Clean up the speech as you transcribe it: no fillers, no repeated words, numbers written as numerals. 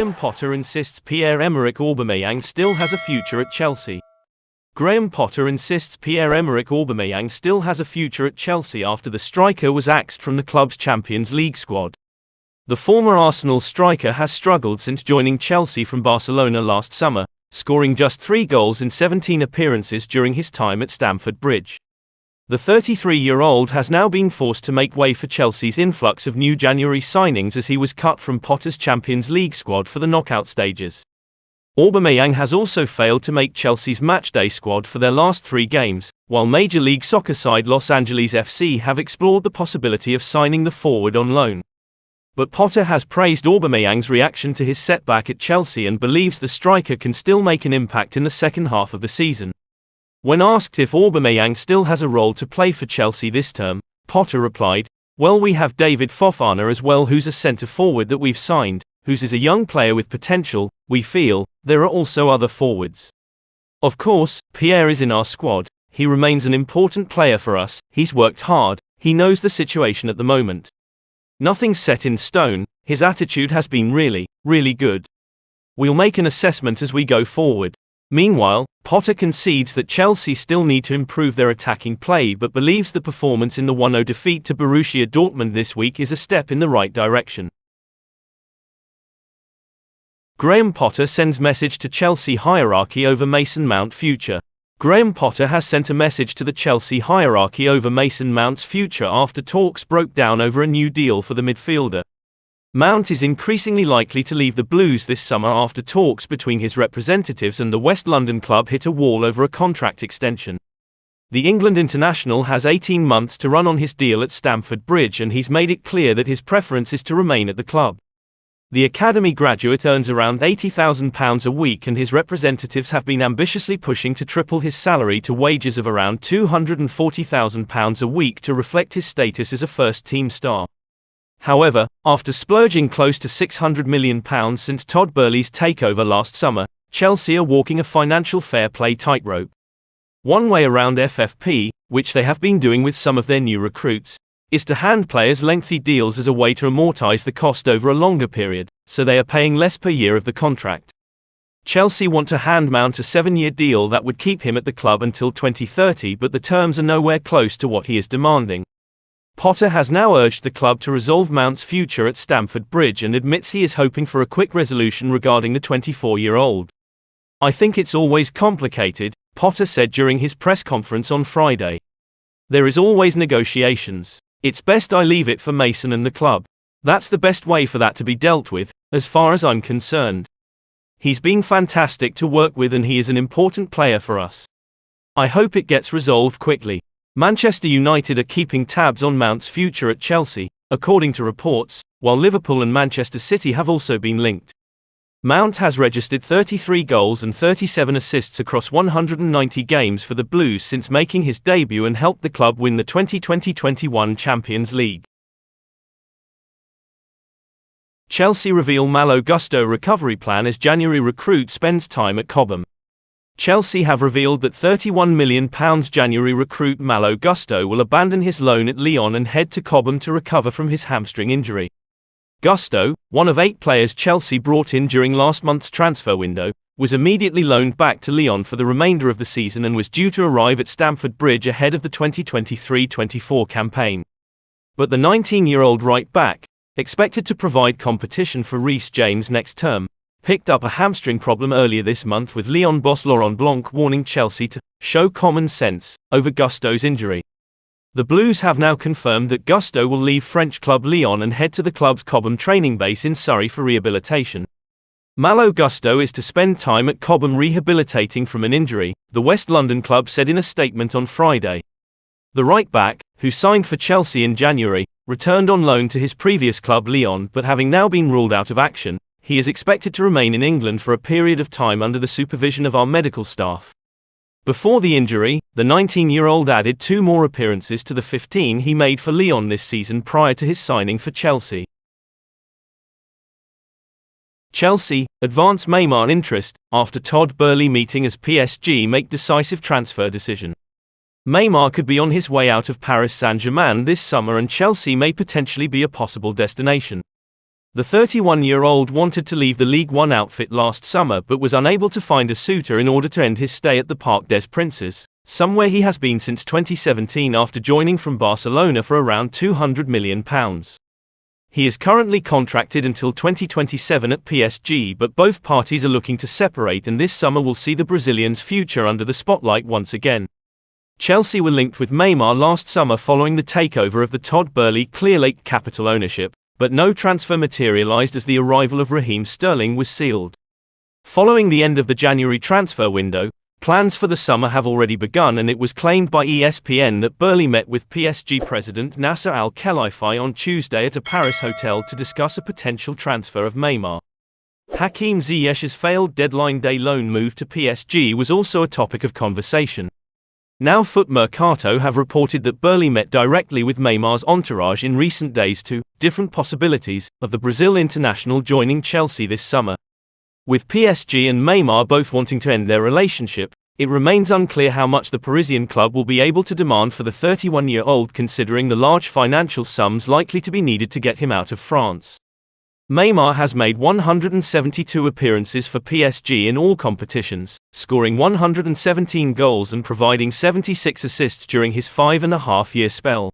Graham Potter insists Pierre-Emerick Aubameyang still has a future at Chelsea. Graham Potter insists Pierre-Emerick Aubameyang still has a future at Chelsea after the striker was axed from the club's Champions League squad. The former Arsenal striker has struggled since joining Chelsea from Barcelona last summer, scoring just 3 goals in 17 appearances during his time at Stamford Bridge. The 33-year-old has now been forced to make way for Chelsea's influx of new January signings as he was cut from Potter's Champions League squad for the knockout stages. Aubameyang has also failed to make Chelsea's matchday squad for their last 3 games, while Major League Soccer side Los Angeles FC have explored the possibility of signing the forward on loan. But Potter has praised Aubameyang's reaction to his setback at Chelsea and believes the striker can still make an impact in the second half of the season. When asked if Aubameyang still has a role to play for Chelsea this term, Potter replied, "Well, we have David Fofana as well, who's a centre-forward that we've signed, who's is a young player with potential. We feel there are also other forwards. Of course, Pierre is in our squad, he remains an important player for us, he's worked hard, he knows the situation at the moment. Nothing's set in stone, his attitude has been really, really good. We'll make an assessment as we go forward." Meanwhile, Potter concedes that Chelsea still need to improve their attacking play but believes the performance in the 1-0 defeat to Borussia Dortmund this week is a step in the right direction. Graham Potter sends message to Chelsea hierarchy over Mason Mount future. Graham Potter has sent a message to the Chelsea hierarchy over Mason Mount's future after talks broke down over a new deal for the midfielder. Mount is increasingly likely to leave the Blues this summer after talks between his representatives and the West London club hit a wall over a contract extension. The England international has 18 months to run on his deal at Stamford Bridge, and he's made it clear that his preference is to remain at the club. The academy graduate earns around £80,000 a week, and his representatives have been ambitiously pushing to triple his salary to wages of around £240,000 a week to reflect his status as a first-team star. However, after splurging close to £600 million since Todd Boehly's takeover last summer, Chelsea are walking a financial fair play tightrope. One way around FFP, which they have been doing with some of their new recruits, is to hand players lengthy deals as a way to amortize the cost over a longer period, so they are paying less per year of the contract. Chelsea want to hand Mount a 7-year deal that would keep him at the club until 2030, but the terms are nowhere close to what he is demanding. Potter has now urged the club to resolve Mount's future at Stamford Bridge and admits he is hoping for a quick resolution regarding the 24-year-old. "I think it's always complicated," Potter said during his press conference on Friday. "There is always negotiations. It's best I leave it for Mason and the club. That's the best way for that to be dealt with, as far as I'm concerned. He's been fantastic to work with and he is an important player for us. I hope it gets resolved quickly." Manchester United are keeping tabs on Mount's future at Chelsea, according to reports, while Liverpool and Manchester City have also been linked. Mount has registered 33 goals and 37 assists across 190 games for the Blues since making his debut and helped the club win the 2020-21 Champions League. Chelsea reveal Malo Gusto recovery plan as January recruit spends time at Cobham. Chelsea have revealed that £31 million January recruit Malo Gusto will abandon his loan at Lyon and head to Cobham to recover from his hamstring injury. Gusto, one of 8 players Chelsea brought in during last month's transfer window, was immediately loaned back to Lyon for the remainder of the season and was due to arrive at Stamford Bridge ahead of the 2023-24 campaign. But the 19-year-old right-back, expected to provide competition for Reece James next term, picked up a hamstring problem earlier this month, with Lyon boss Laurent Blanc warning Chelsea to show common sense over Gusto's injury. The Blues have now confirmed that Gusto will leave French club Lyon and head to the club's Cobham training base in Surrey for rehabilitation. Malo Gusto is to spend time at Cobham rehabilitating from an injury, the West London club said in a statement on Friday. The right-back, who signed for Chelsea in January, returned on loan to his previous club Lyon, but having now been ruled out of action, he is expected to remain in England for a period of time under the supervision of our medical staff. Before the injury, the 19-year-old added 2 more appearances to the 15 he made for Lyon this season prior to his signing for Chelsea. Chelsea advance Neymar interest after Todd Boehly meeting as PSG make decisive transfer decision. Neymar could be on his way out of Paris Saint-Germain this summer, and Chelsea may potentially be a possible destination. The 31-year-old wanted to leave the League One outfit last summer but was unable to find a suitor in order to end his stay at the Parc des Princes, somewhere he has been since 2017 after joining from Barcelona for around £200 million. He is currently contracted until 2027 at PSG, but both parties are looking to separate, and this summer will see the Brazilian's future under the spotlight once again. Chelsea were linked with Neymar last summer following the takeover of the Todd Boehly Clearlake Capital ownership, but no transfer materialised as the arrival of Raheem Sterling was sealed. Following the end of the January transfer window, plans for the summer have already begun, and it was claimed by ESPN that Boehly met with PSG president Nasser Al-Khelaifi on Tuesday at a Paris hotel to discuss a potential transfer of Neymar. Hakim Ziyech's failed deadline day loan move to PSG was also a topic of conversation. Now Foot Mercato have reported that Boehly met directly with Neymar's entourage in recent days to different possibilities of the Brazil international joining Chelsea this summer. With PSG and Neymar both wanting to end their relationship, it remains unclear how much the Parisian club will be able to demand for the 31-year-old, considering the large financial sums likely to be needed to get him out of France. Neymar has made 172 appearances for PSG in all competitions, scoring 117 goals and providing 76 assists during his 5.5-year spell.